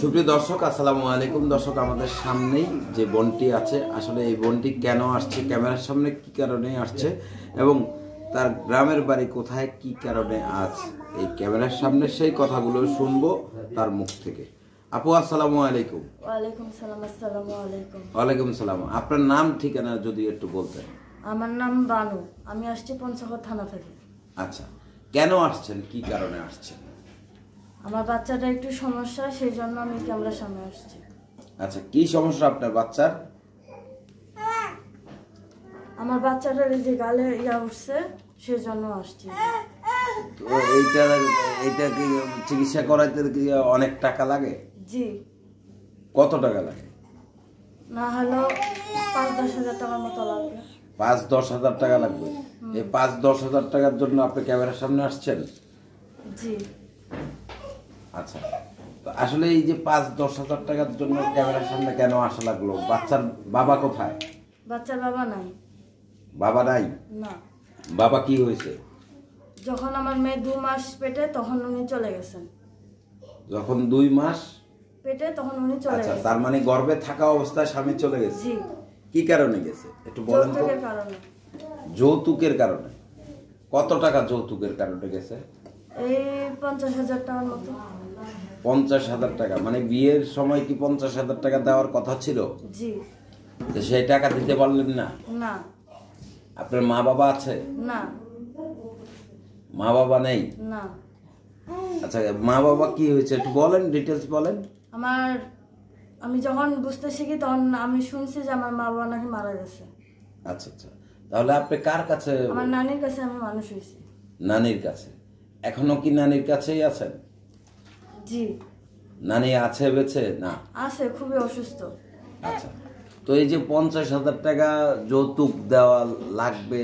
সুপ্রিয় দর্শক, আসসালামু আলাইকুম। দর্শক, আমাদের সামনেই যে বোনটি আছে, আসলে এই বোনটি কেন আসছে, ক্যামেরার সামনে কি কারণে আসছে এবং তার গ্রামের বাড়ি কোথায়, কি কারণে আজ এই ক্যামেরার সামনে, সেই কথাগুলো শুনবো তার মুখ থেকে। আপু, আসসালামু আলাইকুম। ওয়ালাইকুম সালাম। আসসালামু আলাইকুম। ওয়ালাইকুম সালাম। আপনার নাম ঠিকানা যদি একটু বলতেন। আমার নাম বানু, আমি আসছি পঞ্চগড় থানা থেকে। আচ্ছা, কেন আসছেন, কি কারণে আসছেন? আমার বাচ্চাটা একটু সমস্যা, সেই জন্য আমি ক্যামেরার সামনে আসছি। আচ্ছা, কি সমস্যা আপনার বাচ্চার? আমার বাচ্চাটার এই যে গালে উঠছে, সেই জন্য আসছি। তো এইটা কি চিকিৎসা করাইতে কি অনেক টাকা লাগে? জি। কত টাকা লাগে? না হলেও 5-10 হাজার টাকার মতো লাগবে। 5-10 হাজার টাকা লাগবে? এই 5-10 হাজার টাকার জন্য আপনি ক্যামেরার সামনে আসছেন? জি। আচ্ছা, তো আসলে এই যে 5-10 হাজার টাকার জন্য ক্যামেরার সামনে কেন আসা লাগলো? বাচ্চার বাবা কোথায়? বাচ্চার বাবা নাই। বাবা নাই? না। বাবা কি হয়েছে? যখন আমার মেয়ে 2 মাস পেটে, তখন উনি চলে গেছেন। যখন 2 মাস পেটে, তখন উনি চলে আচ্ছা, গেছেন। তার মানে গর্ভে থাকা অবস্থায় স্বামী চলে গেছে? জি। কি কারণে গেছে একটু বলেন তো? যৌতুকের কারণে। যৌতুকের কারণে? কত টাকা যৌতুকের কারণে গেছে? এই 50,000 টাকার মতো। 50,000 টাকা? মানে বিয়ের সময় কি 50,000 টাকা দেওয়ার কথা ছিল? জি। তো সেই টাকা দিতে পারলেন না? না। আপনার মা বাবা আছে? না। মা বাবা নেই? না। আচ্ছা, মা বাবা কি হয়েছে একটু বলেন, ডিটেলস বলেন। আমি যখন বুঝতে শিখি, তখন আমি শুনছি যে আমার মা বাবা নাকি মারা গেছে। আচ্ছা আচ্ছা, তাহলে আপনি কার কাছে? আমার নানির কাছে আমি মানুষ হয়েছি। নানির কাছে? এখনো কি নানির কাছেই আছেন? জি। নানি আছে বেঁচে? না, আছে, খুবই অসুস্থ। আচ্ছা, তো এই যে 50,000 টাকা যৌতুক দেওয়া লাগবে,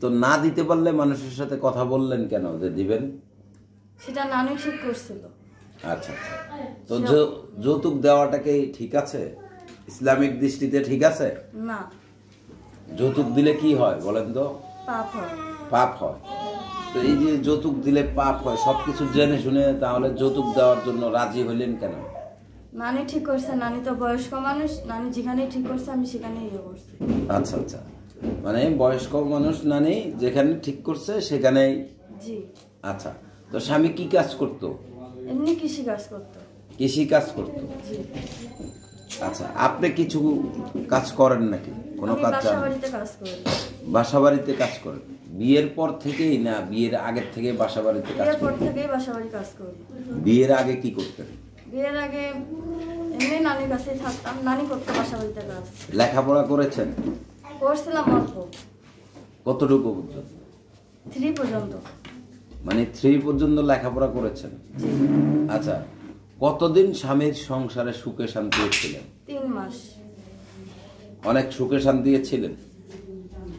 তো না দিতে পারলে মানুষের সাথে কথা বললেন কেন যে দিবেন? সেটা নানি ঠিক করছিল। আচ্ছা আচ্ছা, তো যৌতুক দেওয়াটাকে ঠিক আছে? ইসলামিক দৃষ্টিতে ঠিক আছে? না। যৌতুক দিলে কি হয় বলেন তো? পাপ হয়। পাপ হয়। তো এই যে যৌতুক দিলে পাপ হয়, সবকিছু জেনে শুনে তাহলে যৌতুক দেওয়ার জন্য রাজি হইলেন কেন? নানি ঠিক করছে, নানি তো বয়স্ক মানুষ, নানি যেখানে ঠিক করছে আমি সেখানেই করছি। আচ্ছা আচ্ছা, মানে বয়স্ক মানুষ, নানি যেখানে ঠিক করছে সেখানেই। জি। আচ্ছা, তো স্বামী কি কাজ করতো? এমনি কৃষি কাজ করতো। কৃষি কাজ করতো? জি। আচ্ছা, আপনি কিছু কাজ করেন নাকি? কোনো কাজ? বাসাবাড়িতে কাজ করি। বাসাবাড়িতে কাজ করেন? বিয়ের পর থেকেই না বিয়ের আগের থেকে বাসাবাড়িতে কাজ বিয়ের পর করেন? থেকেই বাসাবাড়ি কাজ করি। বিয়ের আগে কি করতেন? বিয়ের আগে এমনি নানির কাছেই থাকতাম, নানি করতো বাসাবাড়িতে কাজ। লেখাপড়া করেছেন? করছিলাম অল্প। কতটুকু পর্যন্ত? 3 পর্যন্ত। মানে 3 পর্যন্ত লেখাপড়া করেছেন? আচ্ছা, কতদিন স্বামীর সংসারে সুখে শান্তি ছিলেন? 3 মাস। অনেক সুখে শান্তি ছিলেন?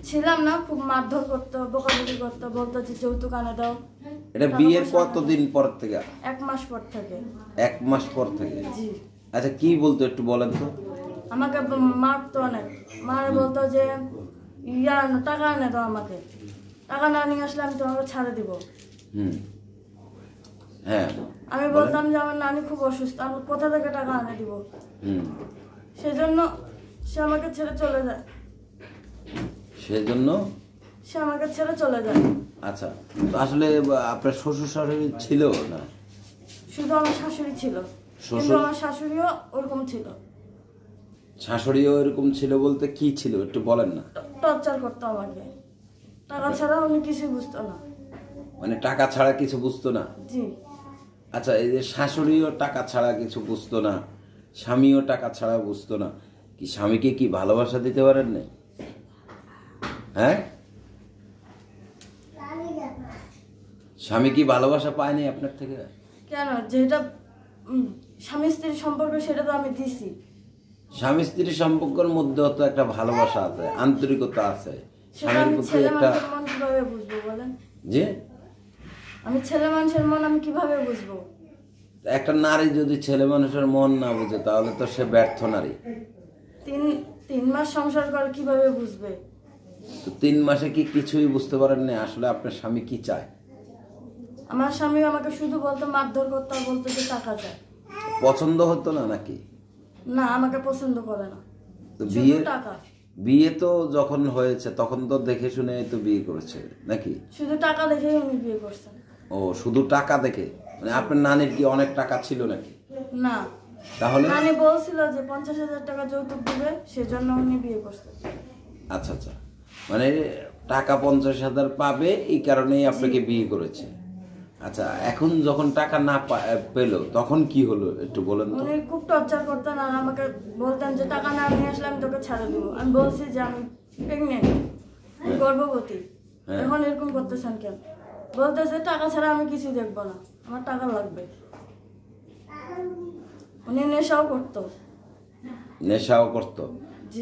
ছিলাম না, খুব মারধর করতো, বকাবকি করতো, বলতো যে যৌতুক আনে দাও। এটা বিয়ের কতদিন পর থেকে? 1 মাস পর থেকে। 1 মাস পর থেকে? জি। আচ্ছা, কি বলতো একটু বলেন তো? আমাকে মারতো অনেক। মারে বলতো যে টাকা আনে দাও আমাকে, টাকা না নিয়ে আসলে আমি তোমাকে ছাড়ে দিব। হ্যাঁ। আমি বলতাম যে আমার নানি খুব অসুস্থ, আমি কোথা থেকে টাকা আনে দিব। সেজন্য সে আমাকে ছেড়ে চলে যায়। সেজন্য সে আমাকে ছেড়ে চলে যায়। আচ্ছা, তো আসলে আপনার শ্বশুর শাশুড়ি ছিল না? শুধু আমার শাশুড়ি ছিল, কিন্তু আমার শাশুড়িও ওরকম ছিল। শাশুড়িও এরকম ছিল বলতে কি ছিল একটু বলেন না? টর্চার করতো আমাকে, টাকা ছাড়া উনি কিছুই বুঝতো না। মানে টাকা ছাড়া কিছু বুঝতো না? জি। আচ্ছা, এই যে শাশুড়িও টাকা ছাড়া কিছু বুঝতো না, স্বামীও টাকা ছাড়া বুঝতো না, কি স্বামীকে কি ভালোবাসা দিতে পারেন না? হ্যাঁ, স্বামী কি ভালোবাসা পায়নি আপনার থেকে? কেন, যেটা স্বামী স্ত্রীর সম্পর্ক সেটা তো আমি দিছি। স্বামী স্ত্রীর সম্পর্কের মধ্যেও তো একটা ভালোবাসা আছে, আন্তরিকতা আছে। স্বামীর প্রতি ছেলে একটা মানুষের মন কিভাবে বুঝবো বলেন? যে আমি ছেলে মানুষের মন আমি কিভাবে বুঝবো? একটা নারী যদি ছেলে মানুষের মন না বুঝে তাহলে তো সে ব্যর্থ নারী। 3 মাস সংসার করে কিভাবে বুঝবে? তো 3 মাসে কি কিছুই বুঝতে পারেন না আসলে আপনার স্বামী কি চায়? আমার স্বামী আমাকে শুধু বলতো, মারধর করতো আর বলতো যে টাকা চায়। পছন্দ হতো না নাকি? না, আমাকে পছন্দ করে না। তো শুধু টাকা। বিয়ে তো যখন হয়েছে তখন তো দেখে শুনে তো বিয়ে করেছে নাকি? শুধু টাকা দেখেই উনি বিয়ে করছেন। ও, শুধু টাকা দেখে? মানে আপনার নানির কি অনেক টাকা ছিল নাকি? না, তাহলে নানি বলছিল যে 50,000 টাকা যৌতুক দিবে, সেজন্য উনি বিয়ে করছেন। আচ্ছা আচ্ছা, মানে টাকা 50,000 পাবে এই কারণেই আপনাকে বিয়ে করেছে। আচ্ছা, এখন যখন টাকা না পেলো তখন কি হলো একটু বলেন তো। উনি খুব টর্চার করতেন আর আমাকে বলতেন যে টাকা না নিয়ে আসলে আমি তোকে ছেড়ে দেবো। আমি বলছি যে আমি প্রেগনেন্ট, গর্ভবতী, এখন এরকম করতেছেন কেন? বলতেছে টাকা ছাড়া আমি কিছু দেখবো না, আমার টাকা লাগবে। উনি নেশাও করতো। নেশাও করতো?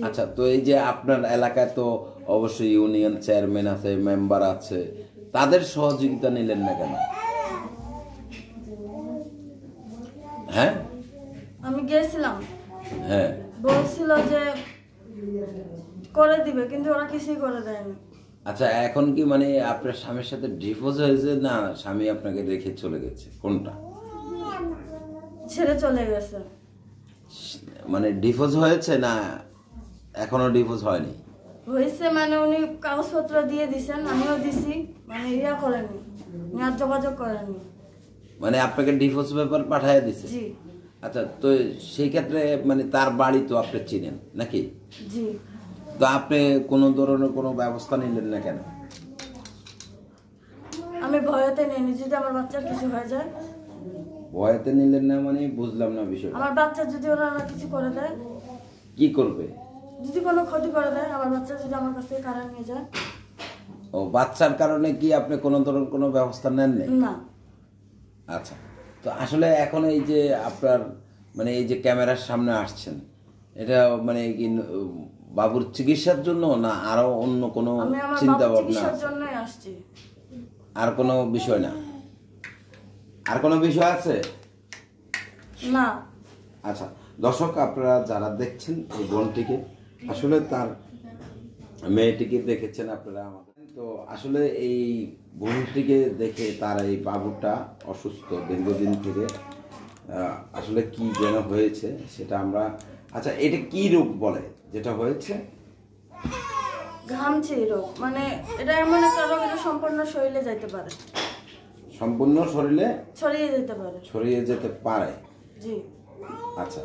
আচ্ছা, তো এই যে আপনার এলাকায় তো অবশ্যই ইউনিয়ন চেয়ারম্যান আছে, মেম্বার আছে, তাদের সহযোগিতা নিলেন না কেন? হ্যাঁ, আমি গেছিলাম, হ্যাঁ, বলছিল যে করে দিবে, কিন্তু ওরা কিছুই করে দেয়নি। আচ্ছা, এখন কি মানে আপনার স্বামীর সাথে ডিভোর্স হয়েছে না স্বামী আপনাকে রেখে চলে গেছে, কোনটা? ছেড়ে চলে গেছে। মানে ডিভোর্স হয়েছে না এখনো ডিভোর্স হয়নি? হয়েছে, মানে উনি কাগজপত্র দিয়ে দিছেন, আমিও দিছি, মানে ইয়া করেনি, আর যোগাযোগ করেনি। মানে আপনাকে ডিভোর্স পেপার পাঠিয়ে দিছে? জি। আচ্ছা, তো সেই ক্ষেত্রে মানে তার বাড়ি তো আপনি চিনেন নাকি? জি। তো আপনি কোনো ধরনের কোনো ব্যবস্থা নিলেন না কেন? আমি ভয়তে নেই, যদি আমার বাচ্চার কিছু হয়ে যায়। ভয়তে নিলেন না মানে বুঝলাম না বিষয়টা। আমার বাচ্চা যদি ওরা কিছু করে দেয়? কি করবে? যদি কোনো ক্ষতি করে দেয়, আমার বাচ্চা যদি আমার কাছ থেকে কারা নিয়ে যায়। ও, বাচ্চার কারণে কি আপনি কোনো ধরনের কোনো ব্যবস্থা নেন না। আচ্ছা, তো আসলে এখন এই যে আপনার মানে এই যে ক্যামেরার সামনে আসছেন, এটা মানে কি বাবুর চিকিৎসার জন্য না আরো অন্য কোনো আমি আমার চিন্তা বাবুর ভাবনা চিকিৎসার আছে? জন্যই আসছি। আর কোনো বিষয় না? আর কোনো বিষয় আছে না। আচ্ছা, দর্শক আপনারা যারা দেখছেন এই বোনটিকে, আসলে তার মেয়েটিকে দেখেছেন আপনারা আমাদের, তো আসলে এই বোনটিকে দেখে তার এই বাবুটা অসুস্থ দীর্ঘদিন থেকে, আসলে কি যেন হয়েছে সেটা আমরা, আচ্ছা এটা কি রোগ বলে যেটা হয়েছে? ঘামছি রোগ, মানে এটা এমন একটা রোগ, এটা সম্পূর্ণ শরীরে যাইতে পারে। সম্পূর্ণ শরীরে ছড়িয়ে যেতে পারে। ছড়িয়ে যেতে পারে? জি। আচ্ছা,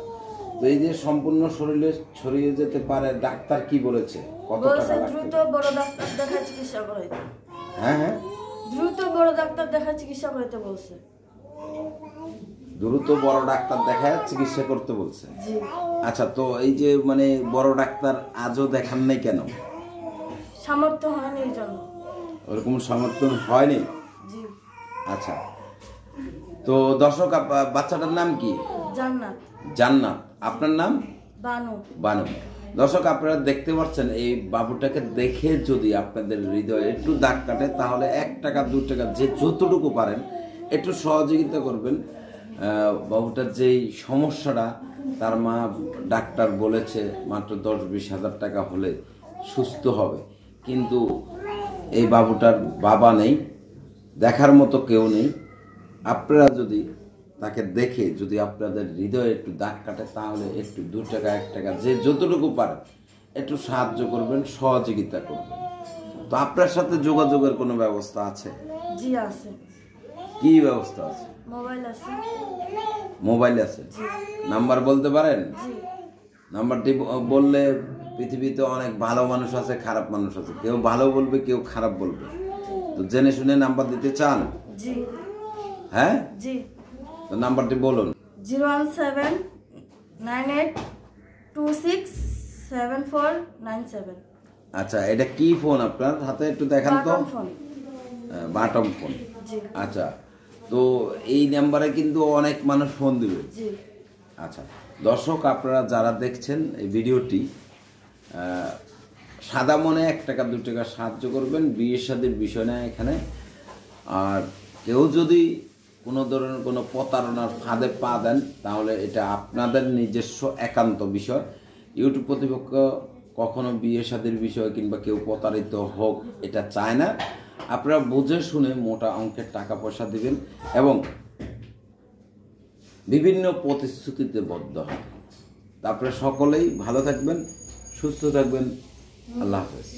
তো এই যে সম্পূর্ণ শরীরে ছড়িয়ে যেতে পারে, ডাক্তার কি বলেছে? কত টাকা বলছে লাগবে? দ্রুত বড় ডাক্তার দেখায় চিকিৎসা করাইতে। হ্যাঁ হ্যাঁ, দ্রুত বড় ডাক্তার দেখায় চিকিৎসা করাইতে বলছে। দ্রুত বড় ডাক্তার দেখায় চিকিৎসা করতে বলছে? জি। আচ্ছা, তো এই যে মানে বড় ডাক্তার আজও দেখান নাই কেন? সামর্থ্য হয়নি এই জন্য। ওরকম সমর্থন হয়নি? জি। আচ্ছা, তো দর্শক বাচ্চাটার নাম কি? জান্নাত। জান্নাত। আপনার নাম? বানু। বানু। দর্শক আপনারা দেখতে পাচ্ছেন, এই বাবুটাকে দেখে যদি আপনাদের হৃদয়ে একটু দাগ কাটে তাহলে 1 টাকা 2 টাকা যে যতটুকু পারেন একটু সহযোগিতা করবেন। বাবুটার যেই সমস্যাটা, তার মা ডাক্তার বলেছে মাত্র 10-20 হাজার টাকা হলে সুস্থ হবে, কিন্তু এই বাবুটার বাবা নেই, দেখার মতো কেউ নেই। আপনারা যদি তাকে দেখে যদি আপনাদের হৃদয়ে একটু দাগ কাটে তাহলে একটু 2 টাকা 1 টাকা যে যতটুকু পারেন একটু সাহায্য করবেন, সহযোগিতা করবেন। তো আপনার সাথে যোগাযোগের কোনো ব্যবস্থা আছে? জি আছে। কি ব্যবস্থা আছে? মোবাইল আছে। মোবাইল আছে? নাম্বার বলতে পারেন? জি। নাম্বারটি বললে, পৃথিবীতে অনেক ভালো মানুষ আছে, খারাপ মানুষ আছে, কেউ ভালো বলবে কেউ খারাপ বলবে, তো জেনে শুনে নাম্বার দিতে চান? জি। হ্যাঁ, জি। তো নাম্বারটি বলুন। 01798267497। আচ্ছা, এটা কি ফোন আপনার হাতে একটু দেখান তো? Button phone. Button phone. জি। আচ্ছা, তো এই নাম্বারে কিন্তু অনেক মানুষ ফোন দিবে। জি। আচ্ছা, দর্শক আপনারা যারা দেখছেন এই ভিডিওটি, সাদা মনে 1 টাকা 2 টাকা সাহায্য করবেন, বিয়ের শাদীর বিষয় না এখানে। আর কেউ যদি কোনো ধরনের কোনো প্রতারণার ফাঁদে পা দেন তাহলে এটা আপনাদের নিজস্ব একান্ত বিষয়। ইউটিউব কর্তৃপক্ষ কখনো বিয়ে শাদীর বিষয় কিংবা কেউ প্রতারিত হোক এটা চায় না। আপনারা বুঝে শুনে মোটা অঙ্কের টাকা পয়সা দিবেন এবং বিভিন্ন প্রতিশ্রুতিতে বদ্ধ হয়। তারপরে সকলেই ভালো থাকবেন, সুস্থ থাকবেন। আল্লাহ হাফেজ।